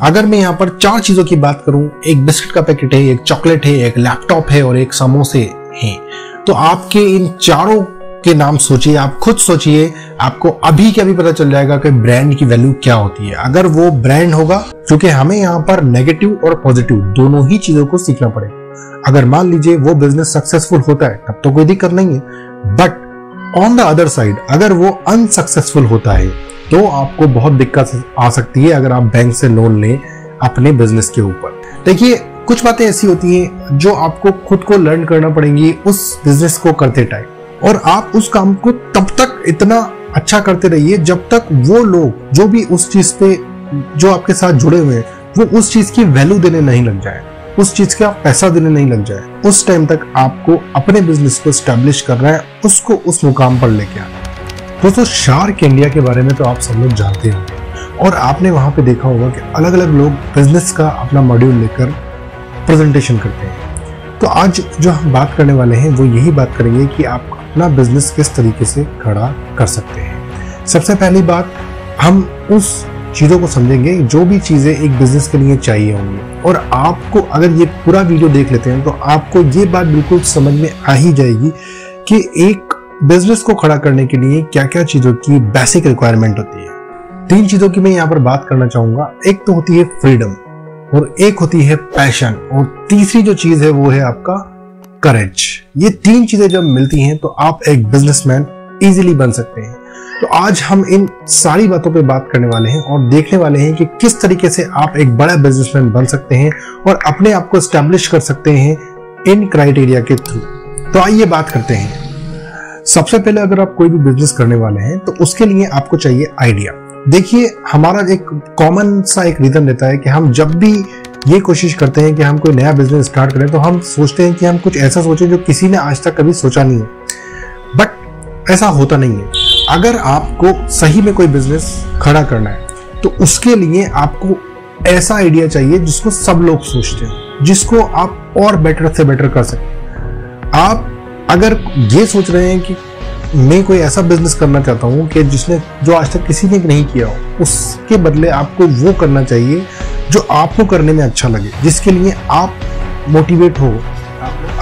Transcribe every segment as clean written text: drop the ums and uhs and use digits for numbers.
अगर मैं यहाँ पर 4 चीजों की बात करूं, एक बिस्किट का पैकेट है, एक चॉकलेट है, एक लैपटॉप है और एक समोसे हैं, तो आपके इन चारों के नाम सोचिए, आप खुद सोचिए, आपको अभी के अभी पता चल जाएगा कि ब्रांड की वैल्यू क्या होती है। अगर वो ब्रांड होगा, क्योंकि हमें यहाँ पर नेगेटिव और पॉजिटिव दोनों ही चीजों को सीखना पड़ेगा। अगर मान लीजिए वो बिजनेस सक्सेसफुल होता है तब तो कोई दिक्कत नहीं है, but on the other side अगर वो अनसक्सेसफुल होता है तो आपको बहुत दिक्कत आ सकती है अगर आप बैंक से लोन लें अपने बिजनेस के ऊपर। देखिए, कुछ बातें ऐसी होती हैं जो आपको खुद को लर्न करना पड़ेंगी उस बिजनेस को करते टाइम, और आप उस काम को तब तक इतना अच्छा करते रहिए जब तक वो लोग जो भी उस चीज पे जो आपके साथ जुड़े हुए हैं वो उस चीज की वैल्यू देने नहीं लग जाए, उस चीज का पैसा देने नहीं लग जाए। उस टाइम तक आपको अपने बिजनेस को एस्टेब्लिश करना है, उसको उस मुकाम पर लेके आना है। दोस्तों, शार्क इंडिया के बारे में तो आप सब लोग जानते हैं और आपने वहां पे देखा होगा कि अलग अलग लोग बिजनेस का अपना मॉड्यूल लेकर प्रेजेंटेशन करते हैं। तो आज जो हम बात करने वाले हैं वो यही बात करेंगे कि आप अपना बिजनेस किस तरीके से खड़ा कर सकते हैं। सबसे पहली बात, हम उस चीजों को समझेंगे जो भी चीजें एक बिजनेस के लिए चाहिए होंगी, और आपको अगर ये पूरा वीडियो देख लेते हैं तो आपको ये बात बिल्कुल समझ में आ ही जाएगी कि एक बिजनेस को खड़ा करने के लिए क्या क्या चीजों की बेसिक रिक्वायरमेंट होती है। 3 चीजों की मैं यहाँ पर बात करना चाहूंगा। एक तो होती है फ्रीडम, और एक होती है पैशन, और तीसरी जो चीज है वो है आपका करेज। ये 3 चीजें जब मिलती हैं तो आप एक बिजनेसमैन इजीली बन सकते हैं। तो आज हम इन सारी बातों पे बात करने वाले हैं और देखने वाले हैं कि किस तरीके से आप एक बड़ा बिजनेसमैन बन सकते हैं और अपने आप को एस्टैब्लिश कर सकते हैं इन क्राइटेरिया के थ्रू। तो आइए बात करते हैं। सबसे पहले, अगर आप कोई भी बिजनेस करने वाले हैं तो उसके लिए आपको चाहिए आइडिया। देखिए, हमारा एक कॉमन सा एक रीजन रहता है कि हम जब भी ये कोशिश करते हैं कि हम कोई नया बिजनेस स्टार्ट करें तो हम सोचते हैं कि हम कुछ ऐसा सोचें जो किसी ने आज तक कभी सोचा नहीं है, बट ऐसा होता नहीं है। अगर आपको सही में कोई बिजनेस खड़ा करना है तो उसके लिए आपको ऐसा आइडिया चाहिए जिसको सब लोग सोचते हैं, जिसको आप और बेटर से बेटर कर सकें। आप अगर ये सोच रहे हैं कि मैं कोई ऐसा बिजनेस करना चाहता हूं कि जो आज तक किसी ने नहीं किया हो, उसके बदले आपको वो करना चाहिए जो आपको करने में अच्छा लगे, जिसके लिए आप मोटिवेट हो।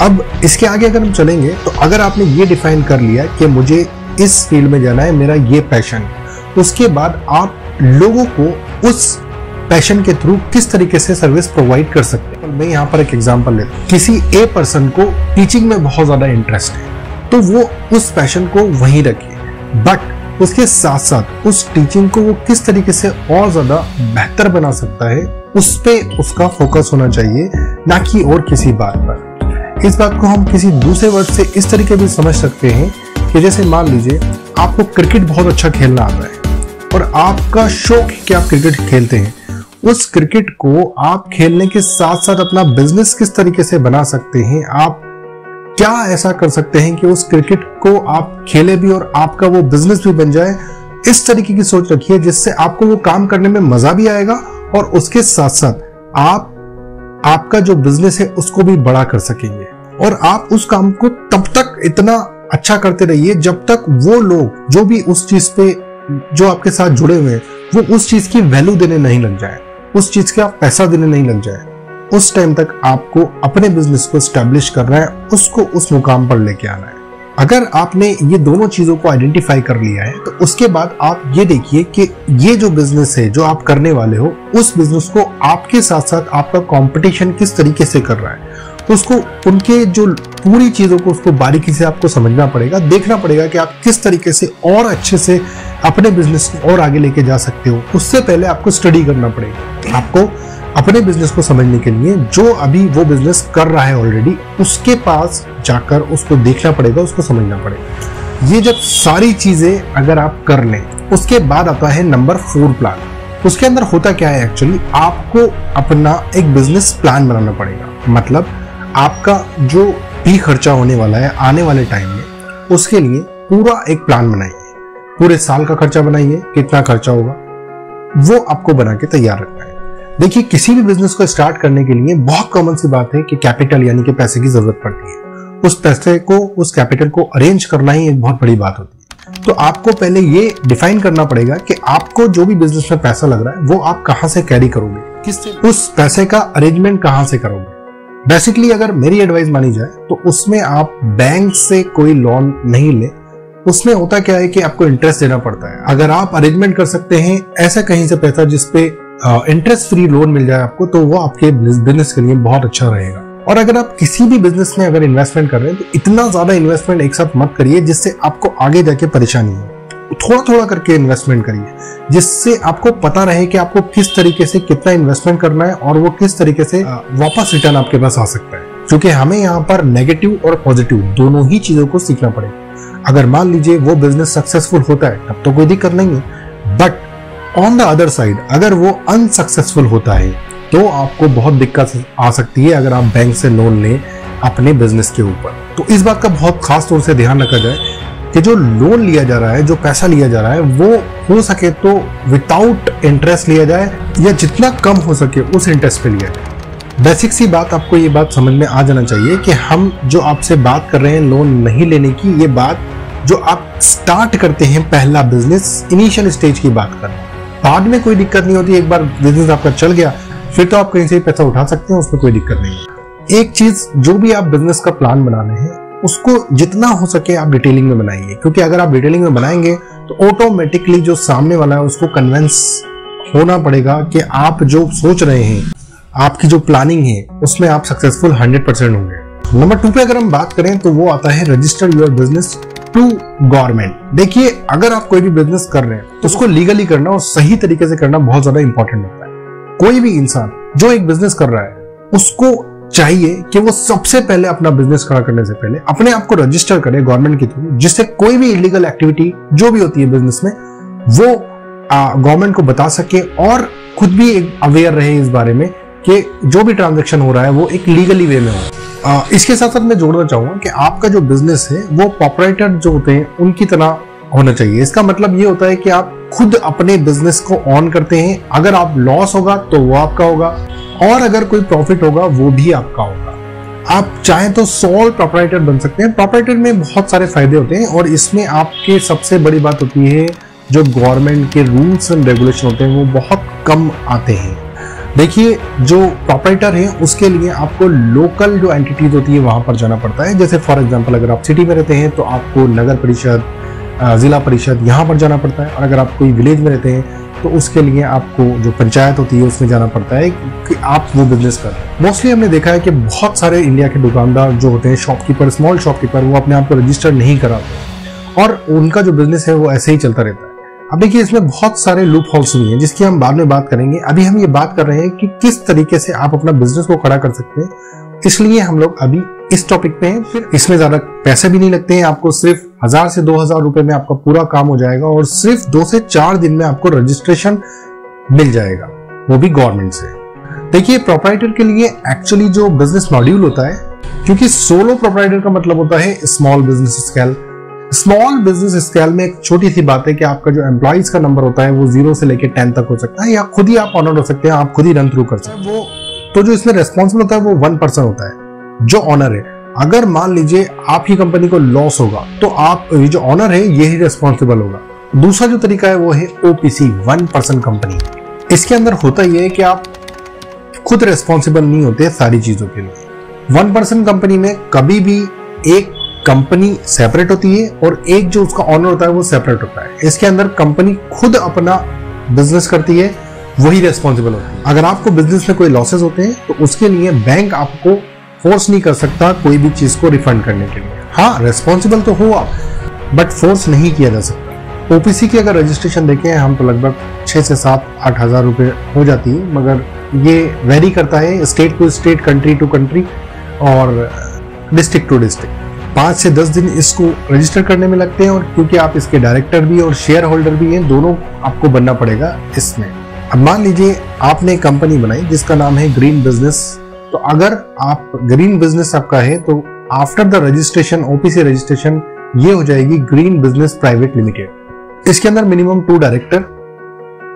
अब इसके आगे अगर हम चलेंगे तो अगर आपने ये डिफाइन कर लिया कि मुझे इस फील्ड में जाना है, मेरा ये पैशन है, उसके बाद आप लोगों को उस पैशन के थ्रू किस तरीके से सर्विस प्रोवाइड कर सकते हैं। मैं यहाँ पर एक एग्जांपल लेता हूँ। किसी ए पर्सन को टीचिंग में बहुत ज्यादा इंटरेस्ट है तो वो उस पैशन को वहीं रखे, बट उसके साथ साथ उस टीचिंग को वो किस तरीके से और ज्यादा बेहतर बना सकता है, उस पे उसका फोकस होना चाहिए, ना कि और किसी बात पर। इस बात को हम किसी दूसरे वर्ड से इस तरीके भी समझ सकते हैं कि जैसे मान लीजिए आपको क्रिकेट बहुत अच्छा खेलना आता है और आपका शौक है कि आप क्रिकेट खेलते हैं। उस क्रिकेट को आप खेलने के साथ साथ अपना बिजनेस किस तरीके से बना सकते हैं, आप क्या ऐसा कर सकते हैं कि उस क्रिकेट को आप खेले भी और आपका वो बिजनेस भी बन जाए। इस तरीके की सोच रखिए जिससे आपको वो काम करने में मजा भी आएगा और उसके साथ साथ आप आपका जो बिजनेस है उसको भी बड़ा कर सकेंगे। और आप उस काम को तब तक इतना अच्छा करते रहिए जब तक वो लोग जो भी उस चीज पे जो आपके साथ जुड़े हुए हैं वो उस चीज की वैल्यू देने नहीं लग जाए, उस चीज का पैसा देने नहीं लग जाए। उस टाइम तक आपको अपने बिजनेस को एस्टैब्लिश करना है, उसको उस मुकाम पर लेके आना है। अगर आपने ये दोनों चीजों को आइडेंटिफाई कर लिया है तो उसके बाद आप ये देखिए कि ये जो बिजनेस है जो आप करने वाले हो, उस बिजनेस को आपके साथ साथ आपका कंपटीशन किस तरीके से कर रहा है, तो उसको उनके जो पूरी चीजों को उसको बारीकी से आपको समझना पड़ेगा, देखना पड़ेगा कि आप किस तरीके से और अच्छे से अपने बिजनेस को और आगे लेके जा सकते हो। उससे पहले आपको स्टडी करना पड़ेगा। आपको अपने बिजनेस को समझने के लिए जो अभी वो बिजनेस कर रहा है ऑलरेडी, उसके पास जाकर उसको देखना पड़ेगा, उसको समझना पड़ेगा। ये जब सारी चीजें अगर आप कर लें, उसके बाद आता है नंबर 4 प्लान। उसके अंदर होता क्या है, एक्चुअली आपको अपना एक बिजनेस प्लान बनाना पड़ेगा। मतलब आपका जो भी खर्चा होने वाला है आने वाले टाइम में, उसके लिए पूरा एक प्लान बनाइए। पूरे साल का खर्चा बनाइए, कितना खर्चा होगा वो आपको बना के तैयार रखना है। देखिए, किसी भी बिजनेस को स्टार्ट करने के लिए बहुत कॉमन सी बात है कि कैपिटल यानी कि पैसे की जरूरत पड़ती है। उस पैसे को, उस कैपिटल को अरेंज करना ही एक बहुत बड़ी बात होती है। तो आपको पहले ये डिफाइन करना पड़ेगा कि आपको जो भी बिजनेस में पैसा लग रहा है वो आप कहां से कैरी करोगे, किससे उस पैसे का अरेंजमेंट कहां से करोगे। बेसिकली अगर मेरी एडवाइस मानी जाए तो उसमें आप बैंक से कोई लोन नहीं ले। उसमें होता क्या है कि आपको इंटरेस्ट देना पड़ता है। अगर आप अरेंजमेंट कर सकते हैं ऐसा कहीं से पैसा जिसपे इंटरेस्ट फ्री लोन मिल जाए आपको, तो वो आपके बिजनेस के लिए बहुत अच्छा रहेगा। और अगर आप किसी भी बिजनेस में अगर इन्वेस्टमेंट कर रहे हैं तो इतना ज्यादा इन्वेस्टमेंट एक साथ मत करिए जिससे आपको आगे जाके परेशानी हो। थोड़ा थोड़ा करके इन्वेस्टमेंट करिए जिससे आपको पता रहे कि आपको किस तरीके से कितना इन्वेस्टमेंट करना है और वो किस तरीके से वापस रिटर्न आपके पास आ सकता है। क्योंकि हमें यहाँ पर नेगेटिव और पॉजिटिव दोनों ही चीजों को सीखना पड़ेगा। अगर मान लीजिए वो बिजनेस सक्सेसफुल होता है तब तो कोई दिक्कत नहीं है, but on the other side अगर वो अनसक्सेसफुल होता है तो आपको बहुत दिक्कत आ सकती है अगर आप बैंक से लोन लें अपने बिजनेस के ऊपर। तो इस बात का बहुत खास तौर से ध्यान रखा जाए कि जो लोन लिया जा रहा है, जो पैसा लिया जा रहा है, वो हो सके तो विदाउट इंटरेस्ट लिया जाए या जितना कम हो सके उस इंटरेस्ट पे लिया जाए। बेसिक सी बात आपको ये बात समझ में आ जाना चाहिए कि हम जो आपसे बात कर रहे हैं लोन नहीं लेने की, ये बात जो आप स्टार्ट करते हैं पहला बिजनेस इनिशियल स्टेज की बात कर रहे हैं। बाद में कोई दिक्कत नहीं होती, एक बार बिजनेस आपका चल गया फिर तो आप कहीं से पैसा उठा सकते हैं, उसमें कोई दिक्कत नहीं है। एक चीज, जो भी आप बिजनेस का प्लान बना रहे हैं उसको जितना हो सके आप डिटेलिंग में बनाइए, क्योंकि अगर आप डिटेलिंग में बनाएंगे तो ऑटोमेटिकली जो सामने वाला है उसको कन्विंस होना पड़ेगा कि आप जो सोच रहे हैं, आपकी जो प्लानिंग है उसमें आप सक्सेसफुल 100% होंगे। नंबर 2 पे अगर हम बात करें तो वो आता है register your business to government. देखिए अगर आप कोई भी बिजनेस कर रहे हैं तो उसको लीगली करना और सही तरीके से करना बहुत ज्यादा इंपॉर्टेंट होता है। कोई भी इंसान जो एक बिजनेस कर रहा है उसको चाहिए कि वो सबसे पहले अपना बिजनेस खड़ा करने से पहले अपने आप को रजिस्टर करे गवर्नमेंट के थ्रू, जिससे कोई भी इलीगल एक्टिविटी जो भी होती है बिजनेस में वो गवर्नमेंट को बता सके और खुद भी अवेयर रहे इस बारे में कि जो भी ट्रांजैक्शन हो रहा है वो एक लीगली वे में हो। इसके साथ साथ मैं जोड़ना चाहूंगा कि आपका जो बिजनेस है वो प्रोपराइटर जो होते हैं उनकी तरह होना चाहिए। इसका मतलब ये होता है कि आप खुद अपने बिजनेस को ऑन करते हैं। अगर आप लॉस होगा तो वो आपका होगा और अगर कोई प्रॉफिट होगा वो भी आपका होगा। आप चाहें तो सोल प्रोपराइटर बन सकते हैं। प्रोपराइटर में बहुत सारे फायदे होते हैं और इसमें आपके सबसे बड़ी बात होती है जो गवर्नमेंट के रूल्स एंड रेगुलेशन होते हैं वो बहुत कम आते हैं। देखिए जो प्रोपराइटर है उसके लिए आपको लोकल जो एंटिटीज होती है वहां पर जाना पड़ता है। जैसे फॉर एग्जांपल अगर आप सिटी में रहते हैं तो आपको नगर परिषद, जिला परिषद यहाँ पर जाना पड़ता है, और अगर आप कोई विलेज में रहते हैं तो उसके लिए आपको जो पंचायत होती है उसमें जाना पड़ता है कि आप वो बिजनेस कर रहे हैं। मोस्टली हमने देखा है कि बहुत सारे इंडिया के दुकानदार जो होते हैं, शॉपकीपर, स्मॉल शॉपकीपर, वो अपने आप को रजिस्टर नहीं कराते और उनका जो बिजनेस है वो ऐसे ही चलता रहता है। अब देखिए इसमें बहुत सारे लूप होल्स भी हैं जिसकी हम बाद में बात करेंगे। अभी हम ये बात कर रहे हैं कि किस तरीके से आप अपना बिजनेस को खड़ा कर सकते हैं, इसलिए हम लोग अभी इस टॉपिक पे हैं। फिर इसमें ज्यादा पैसे भी नहीं लगते हैं, आपको सिर्फ 1000 से 2000 रुपए में आपका पूरा काम हो जाएगा और सिर्फ 2 से 4 दिन में आपको रजिस्ट्रेशन मिल जाएगा, वो भी गवर्नमेंट से। देखिए प्रोपराइटर के लिए एक्चुअली जो बिजनेस मॉड्यूल होता है, क्योंकि सोलो प्रोपराइटर का मतलब होता है small business scale. Small business scale में एक छोटी सी बात है कि आपका जो एम्प्लॉइज का नंबर होता है वो 0 से लेकर 10 तक हो सकता है, या खुद ही आप ऑनर हो सकते हैं, आप खुद ही रन थ्रू कर सकते हैं। वो तो जो इसमें रेस्पॉन्सिबल होता है वो 1% होता है जो ऑनर है। अगर मान लीजिए आपकी कंपनी को लॉस होगा तो आप जो ऑनर है यही रेस्पॉन्सिबल होगा। दूसरा जो तरीका है वो है ओपीसी, 1% कंपनी। इसके अंदर होता यह है कि आप खुद रेस्पॉन्सिबल नहीं होते सारी चीजों के लिए। 1% कंपनी में कभी भी एक कंपनी सेपरेट होती है और एक जो उसका ऑनर होता है वो सेपरेट होता है। इसके अंदर कंपनी खुद अपना बिजनेस करती है, वही रेस्पॉन्सिबल होती है। अगर आपको बिजनेस में कोई लॉसेस होते हैं तो उसके लिए बैंक आपको फोर्स नहीं कर सकता कोई भी चीज को रिफंड करने के लिए। हाँ, रेस्पॉन्सिबल तो हो आप, बट फोर्स नहीं किया जा सकता। ओपीसी की अगर रजिस्ट्रेशन देखें हम तो लगभग 6 से 7-8 हज़ार रुपये हो जाती है, मगर ये वेरी करता है state to state, country to country और डिस्ट्रिक्ट टू डिस्ट्रिक्ट। 5 से 10 दिन इसको रजिस्टर करने में लगते हैं, और क्योंकि आप इसके डायरेक्टर भी और शेयर होल्डर भी हैं, दोनों आपको बनना पड़ेगा इसमें। अब मान लीजिए आपने कंपनी बनाई जिसका नाम है ग्रीन बिजनेस, तो अगर आप ग्रीन बिजनेस आपका है तो after the registration, OPC registration, ये हो जाएगी ग्रीन बिजनेस प्राइवेट लिमिटेड। इसके अंदर मिनिमम 2 डायरेक्टर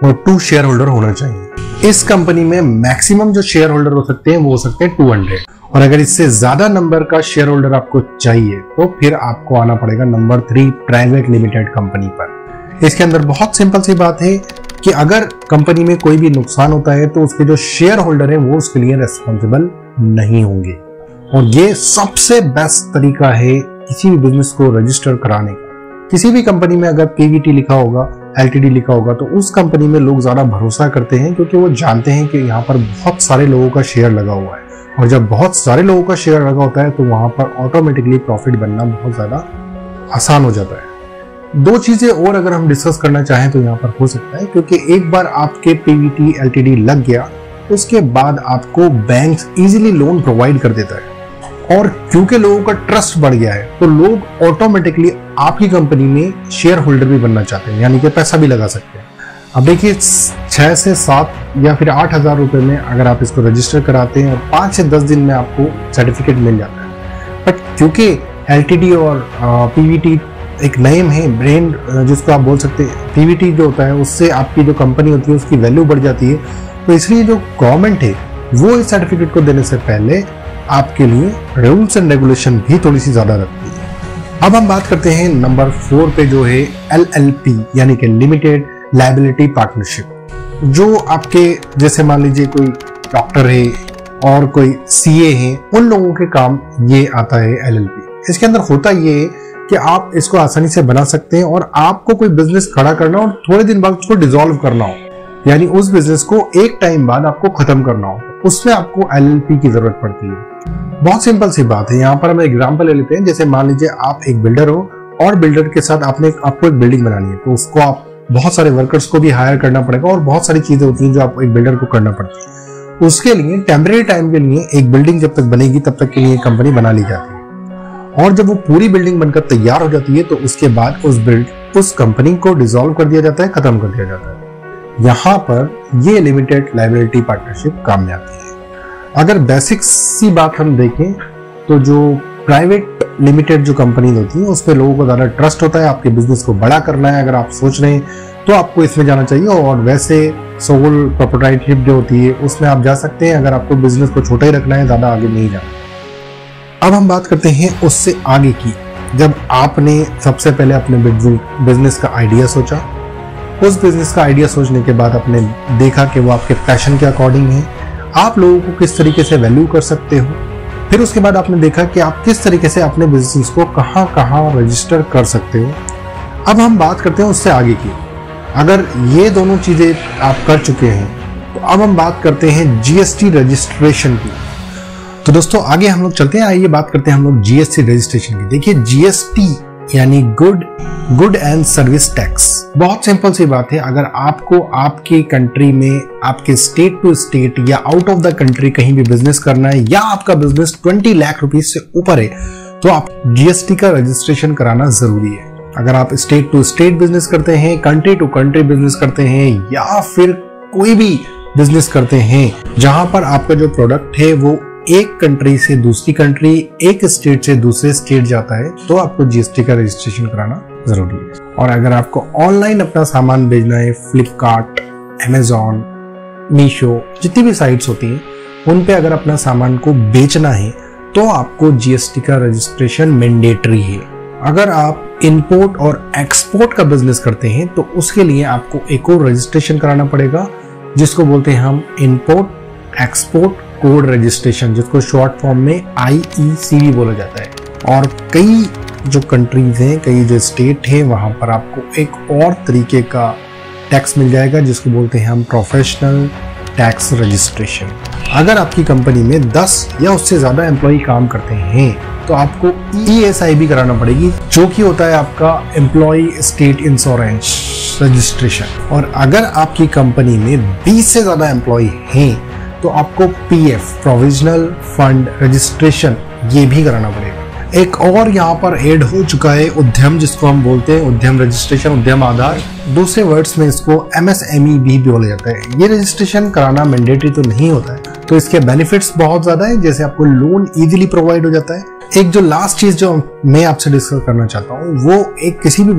और 2 शेयर होल्डर होना चाहिए। इस कंपनी में मैक्सिमम जो शेयर होल्डर हो सकते हैं वो हो सकते हैं 200, और अगर इससे ज्यादा नंबर का शेयर होल्डर आपको चाहिए तो फिर आपको आना पड़ेगा नंबर 3 प्राइवेट लिमिटेड कंपनी पर। इसके अंदर बहुत सिंपल सी बात है कि अगर कंपनी में कोई भी नुकसान होता है तो उसके जो शेयर होल्डर है वो उसके लिए रेस्पॉन्सिबल नहीं होंगे। और ये सबसे बेस्ट तरीका है किसी भी बिजनेस को रजिस्टर कराने का। किसी भी कंपनी में अगर पीवीटी लिखा होगा, एलटीडी लिखा होगा, तो उस कंपनी में लोग ज्यादा भरोसा करते हैं क्योंकि वो जानते हैं कि यहाँ पर बहुत सारे लोगों का शेयर लगा हुआ है। और जब बहुत सारे लोगों का शेयर लगा होता है तो वहां पर ऑटोमेटिकली प्रॉफिट बनना बहुत ज्यादा आसान हो जाता है। दो चीजें और अगर हम डिस्कस करना चाहें तो यहाँ पर हो सकता है, क्योंकि एक बार आपके पीवीटी एलटीडी लग गया उसके बाद आपको बैंक इजीली लोन प्रोवाइड कर देता है। और क्योंकि लोगों का ट्रस्ट बढ़ गया है तो लोग ऑटोमेटिकली आपकी कंपनी में शेयर होल्डर भी बनना चाहते हैं, यानी कि पैसा भी लगा सकते हैं। अब देखिए 6 से 7 या फिर 8,000 रुपए में अगर आप इसको रजिस्टर कराते हैं और 5 से 10 दिन में आपको सर्टिफिकेट मिल जाता है। बट क्योंकि एलटीडी और पीवीटी एक नेम है, ब्रांड जिसको आप बोल सकते हैं, पीवीटी जो होता है उससे आपकी जो कंपनी होती है उसकी वैल्यू बढ़ जाती है, तो इसलिए जो गवर्नमेंट है वो इस सर्टिफिकेट को देने से पहले आपके लिए रूल्स एंड रेगुलेशन भी थोड़ी सी ज्यादा रखती है। अब हम बात करते हैं नंबर 4 पे जो है LLP यानी कि लिमिटेड लायबिलिटी पार्टनरशिप। जो आपके जैसे मान लीजिए कोई डॉक्टर है और कोई CA है, उन लोगों के काम ये आता है LLP। इसके अंदर होता ये है कि आप इसको आसानी से बना सकते हैं और आपको कोई बिजनेस खड़ा करना और थोड़े दिन बाद उसको डिसॉल्व करना हो, यानी उस बिजनेस को एक टाइम बाद आपको खत्म करना हो, उसमें आपको LLP की जरूरत पड़ती है। बहुत सिंपल सी बात है। यहाँ पर हम एग्जांपल ले लेते हैं। जैसे मान लीजिए आप एक बिल्डर हो और बिल्डर के साथ आपको एक बिल्डिंग बनानी है, तो उसको आप बहुत सारे वर्कर्स को भी हायर करना पड़ेगा और बहुत सारी चीजें होती हैं जो आप एक बिल्डर को करना पड़ती है। उसके लिए टेम्परेरी टाइम के लिए एक बिल्डिंग जब तक बनेगी तब तक के लिए कंपनी बना ली जाती है, और जब वो पूरी बिल्डिंग बनकर तैयार हो जाती है तो उसके बाद उस कंपनी को डिसॉल्व कर दिया जाता है, खत्म कर दिया जाता है। यहाँ पर ये लिमिटेड लायबिलिटी पार्टनरशिप काम में आती है। अगर बेसिक सी बात हम देखें तो जो प्राइवेट लिमिटेड जो कंपनी होती है उस पर लोगों को ज्यादा ट्रस्ट होता है। आपके बिजनेस को बड़ा करना है अगर आप सोच रहे हैं तो आपको इसमें जाना चाहिए, और वैसे सोल प्रोप्राइटरशिप जो होती है उसमें आप जा सकते हैं अगर आपको बिजनेस को छोटा ही रखना है, ज्यादा आगे नहीं जाना। अब हम बात करते हैं उससे आगे की। जब आपने सबसे पहले अपने बिजनेस का आइडिया सोचा, उस बिजनेस का आइडिया सोचने के बाद आपने देखा कि वो आपके पैशन के अकॉर्डिंग है, आप लोगों को किस तरीके से वैल्यू कर सकते हो, फिर उसके बाद आपने देखा कि आप किस तरीके से अपने बिजनेस को कहां कहां रजिस्टर कर सकते हो। अब हम बात करते हैं उससे आगे की। अगर ये दोनों चीजें आप कर चुके हैं तो अब हम बात करते हैं GST रजिस्ट्रेशन की। तो दोस्तों आगे हम लोग चलते हैं, आइए बात करते हैं हम लोग GST रजिस्ट्रेशन की। देखिए GST यानी गुड एंड सर्विस टैक्स। बहुत सिंपल सी बात है। अगर आपको आपकी कंट्री में आपके स्टेट टू स्टेट या आउट ऑफ द कंट्री कहीं भी बिजनेस करना है या आपका बिजनेस 20 लाख रुपए से ऊपर है तो आप GST का रजिस्ट्रेशन कराना जरूरी है। अगर आप स्टेट टू स्टेट बिजनेस करते हैं, कंट्री टू कंट्री बिजनेस करते हैं या फिर कोई भी बिजनेस करते हैं जहां पर आपका जो प्रोडक्ट है वो एक कंट्री से दूसरी कंट्री, एक स्टेट से दूसरे स्टेट जाता है, तो आपको GST का रजिस्ट्रेशन कराना जरूरी है। और अगर आपको ऑनलाइन अपना सामान भेजना है, फ्लिपकार्ट, अमेजॉन, मीशो, जितनी भी साइट्स होती हैं उन पे अगर अपना सामान को बेचना है तो आपको GST का रजिस्ट्रेशन मैंडेटरी है। अगर आप इंपोर्ट और एक्सपोर्ट का बिजनेस करते हैं तो उसके लिए आपको एक और रजिस्ट्रेशन कराना पड़ेगा जिसको बोलते हैं हम इंपोर्ट एक्सपोर्ट कोड रजिस्ट्रेशन, जिसको शॉर्ट फॉर्म में IEC भी बोला जाता है। और कई जो कंट्रीज हैं, कई जो स्टेट हैं, वहां पर आपको एक और तरीके का टैक्स मिल जाएगा जिसको बोलते हैं हम प्रोफेशनल टैक्स रजिस्ट्रेशन। अगर आपकी कंपनी में 10 या उससे ज्यादा एम्प्लॉय काम करते हैं तो आपको ESI भी कराना पड़ेगी, जो कि होता है आपका एम्प्लॉय स्टेट इंश्योरेंस रजिस्ट्रेशन। और अगर आपकी कंपनी में 20 से ज्यादा एम्प्लॉय हैं तो आपको PF प्रोविजनल फंड रजिस्ट्रेशन ये भी कराना पड़ेगा। एक और यहाँ पर ऐड हो चुका है उद्यम, जिसको हम बोलते हैं उद्यम रजिस्ट्रेशन, उद्यम आधार। दूसरे वर्ड्स में इसको MSME भी बोला जाता है। ये रजिस्ट्रेशन कराना मैंडेटरी तो नहीं होता है, तो इसके बेनिफिट्स बहुत ज्यादा है। जैसे आपको लोन इजीली प्रोवाइड हो जाता है। एक जो लास्ट चीज जो मैं आपसे डिस्कस करना चाहता हूँ वो एक किसी भी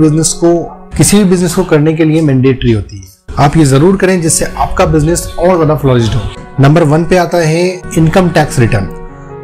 बिजनेस को करने के लिए मैंडेटरी होती है। आप ये जरूर करें जिससे आपका बिजनेस और ज्यादा फ्लॉरिश्ड हो। नंबर 1 पे आता है इनकम टैक्स रिटर्न।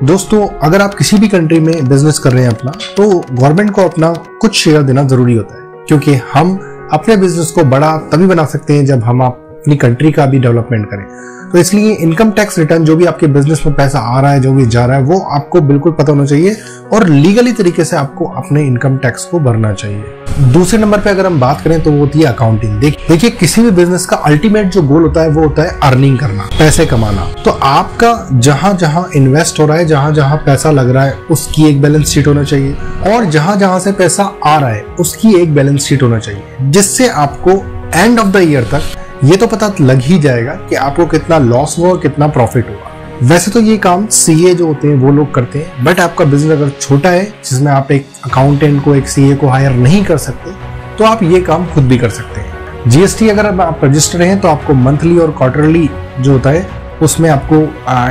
दोस्तों अगर आप किसी भी कंट्री में बिजनेस कर रहे हैं अपना, तो गवर्नमेंट को अपना कुछ शेयर देना जरूरी होता है, क्योंकि हम अपने बिजनेस को बड़ा तभी बना सकते हैं जब हम अपनी कंट्री का भी डेवलपमेंट करें। तो इसलिए इनकम टैक्स रिटर्न, जो भी आपके बिजनेस में पैसा आ रहा है, जो भी जा रहा है, वो आपको बिल्कुल पता होना चाहिए और लीगली तरीके से आपको अपने इनकम टैक्स को भरना चाहिए। दूसरे नंबर पे अगर हम बात करें तो वो होती है अकाउंटिंग। देखिए किसी भी बिजनेस का अल्टीमेट जो गोल होता है वो होता है अर्निंग करना, पैसे कमाना। तो आपका जहां जहां इन्वेस्ट हो रहा है, जहां जहां पैसा लग रहा है, उसकी एक बैलेंस शीट होना चाहिए और जहां जहां से पैसा आ रहा है उसकी एक बैलेंस शीट होना चाहिए, जिससे आपको एंड ऑफ द ईयर तक ये तो पता लग ही जाएगा कि आपको कितना लॉस हुआ और कितना प्रॉफिट हुआ। वैसे तो ये काम सीए जो होते हैं वो लोग करते हैं, बट आपका बिजनेस अगर छोटा है जिसमें आप एक अकाउंटेंट को, एक सीए को हायर नहीं कर सकते, तो आप ये काम खुद भी कर सकते हैं। जीएसटी अगर आप रजिस्टर हैं तो आपको मंथली और क्वार्टरली जो होता है उसमें आपको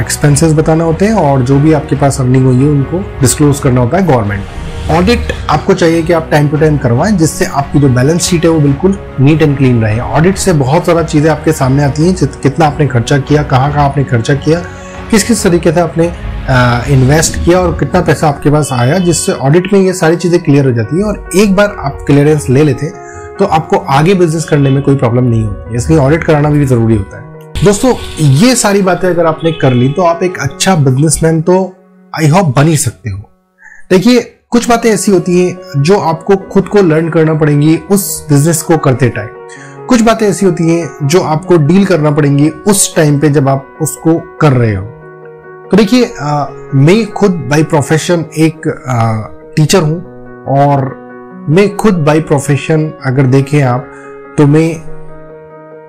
एक्सपेंसेस बताना होते हैं और जो भी आपके पास अर्निंग हुई है उनको डिस्क्लोज करना होता है गवर्नमेंट। ऑडिट आपको चाहिए कि आप टाइम टू टाइम करवाएं, जिससे आपकी जो बैलेंस शीट है वो बिल्कुल नीट एंड क्लीन रहे। ऑडिट से बहुत सारा चीजें आपके सामने आती हैं, कितना आपने खर्चा किया, कहाँ आपने खर्चा किया, किस किस तरीके से आपने इन्वेस्ट किया और कितना पैसा आपके पास आया, जिससे ऑडिट में ये सारी चीजें क्लियर हो जाती है। और एक बार आप क्लियरेंस ले लेते तो आपको आगे बिजनेस करने में कोई प्रॉब्लम नहीं होती, इसलिए ऑडिट कराना भी जरूरी होता है। दोस्तों ये सारी बातें अगर आपने कर ली तो आप एक अच्छा बिजनेसमैन तो आई होप बन ही सकते हो। देखिए कुछ बातें ऐसी होती हैं जो आपको खुद को लर्न करना पड़ेंगी उस बिजनेस को करते टाइम। कुछ बातें ऐसी होती हैं जो आपको डील करना पड़ेंगी उस टाइम पे जब आप उसको कर रहे हो। तो देखिए मैं खुद बाय प्रोफेशन एक टीचर हूं और मैं खुद बाय प्रोफेशन अगर देखें आप तो मैं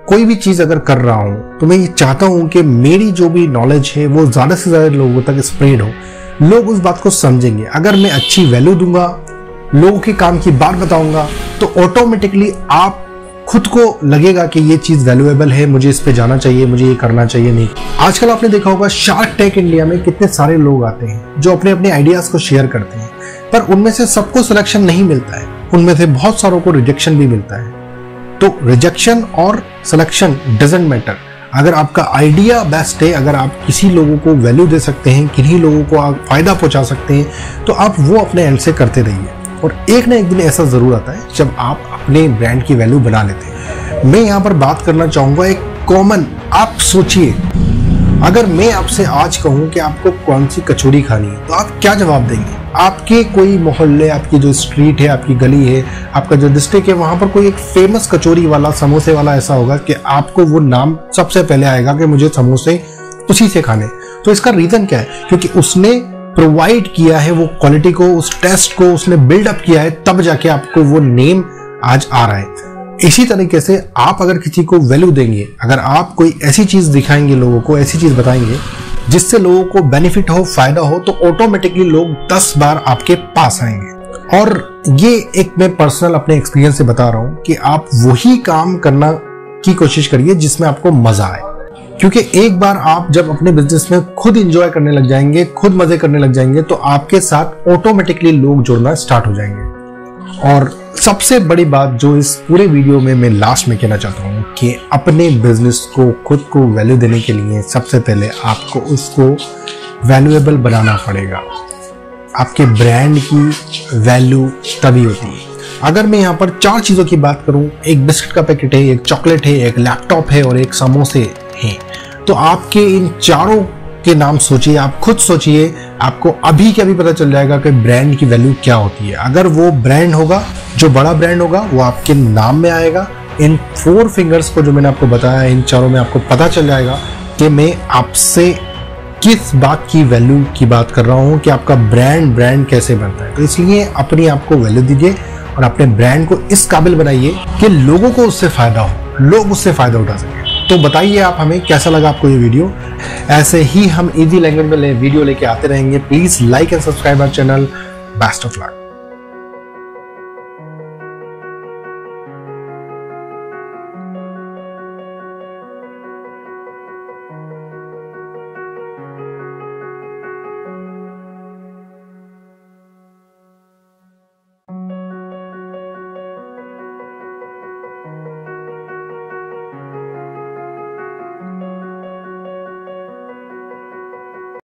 कोई भी चीज अगर कर रहा हूं तो मैं ये चाहता हूं कि मेरी जो भी नॉलेज है वो ज्यादा से ज्यादा लोगों तक स्प्रेड हो, लोग उस बात को समझेंगे। अगर मैं अच्छी वैल्यू दूंगा, लोगों के काम की बात बताऊंगा, तो ऑटोमेटिकली आप खुद को लगेगा कि ये चीज वैल्यूएबल है, मुझे इस पे जाना चाहिए, मुझे ये करना चाहिए। नहीं, आजकल आपने देखा होगा शार्क टैंक इंडिया में कितने सारे लोग आते हैं जो अपने अपने आइडियाज को शेयर करते हैं, पर उनमें से सबको सिलेक्शन नहीं मिलता है, उनमें से बहुत सारों को रिजेक्शन भी मिलता है। तो रिजेक्शन और सिलेक्शन डजंट मैटर। अगर आपका आइडिया बेस्ट है, अगर आप किसी लोगों को वैल्यू दे सकते हैं, किन्हीं लोगों को आप फायदा पहुंचा सकते हैं, तो आप वो अपने एंड से करते रहिए। और एक ना एक दिन ऐसा जरूर आता है जब आप अपने ब्रांड की वैल्यू बना लेते हैं। मैं यहाँ पर बात करना चाहूंगा एक कॉमन, आप सोचिए अगर मैं आपसे आज कहूं कि आपको कौन सी कचौड़ी खानी है तो आप क्या जवाब देंगे? आपके कोई मोहल्ले, आपकी जो स्ट्रीट है, आपकी गली है, आपका जो डिस्ट्रिक्ट है, वहां पर कोई एक फेमस कचौड़ी वाला, समोसे वाला ऐसा होगा कि आपको वो नाम सबसे पहले आएगा कि मुझे समोसे उसी से खाने। तो इसका रीजन क्या है? क्योंकि उसने प्रोवाइड किया है वो क्वालिटी को, उस टेस्ट को उसने बिल्डअप किया है, तब जाके आपको वो नेम आज आ रहा है। इसी तरीके से आप अगर किसी को वैल्यू देंगे, अगर आप कोई ऐसी चीज दिखाएंगे लोगों को, ऐसी चीज बताएंगे जिससे लोगों को बेनिफिट हो, फायदा हो, तो ऑटोमेटिकली लोग 10 बार आपके पास आएंगे। और ये एक मैं पर्सनल अपने एक्सपीरियंस से बता रहा हूं कि आप वही काम करना की कोशिश करिए जिसमें आपको मजा आए, क्योंकि एक बार आप जब अपने बिजनेस में खुद एंजॉय करने लग जाएंगे, खुद मजे करने लग जाएंगे, तो आपके साथ ऑटोमेटिकली लोग जुड़ना स्टार्ट हो जाएंगे। और सबसे बड़ी बात जो इस पूरे वीडियो में मैं लास्ट में कहना चाहता हूँ कि अपने बिजनेस को, खुद को वैल्यू देने के लिए सबसे पहले आपको उसको वैल्यूएबल बनाना पड़ेगा। आपके ब्रांड की वैल्यू तभी होती है। अगर मैं यहाँ पर 4 चीजों की बात करूं, एक बिस्किट का पैकेट है, एक चॉकलेट है, एक लैपटॉप है और एक समोसे हैं, तो आपके इन चारों के नाम सोचिए, आप खुद सोचिए, आपको अभी के अभी पता चल जाएगा कि ब्रांड की वैल्यू क्या होती है। अगर वो ब्रांड होगा, जो बड़ा ब्रांड होगा, वो आपके नाम में आएगा। इन 4 फिंगर्स को जो मैंने आपको बताया, इन चारों में आपको पता चल जाएगा कि मैं आपसे किस बात की वैल्यू की बात कर रहा हूं, कि आपका ब्रांड कैसे बनता है। तो इसलिए अपनी आपको वैल्यू दीजिए और अपने ब्रांड को इस काबिल बनाइए कि लोगों को उससे फायदा हो, लोग उससे फायदा उठा सके। तो बताइए आप हमें कैसा लगा आपको ये वीडियो। ऐसे ही हम इजी लैंग्वेज में वीडियो लेके आते रहेंगे। Please like and subscribe our channel. Best of luck.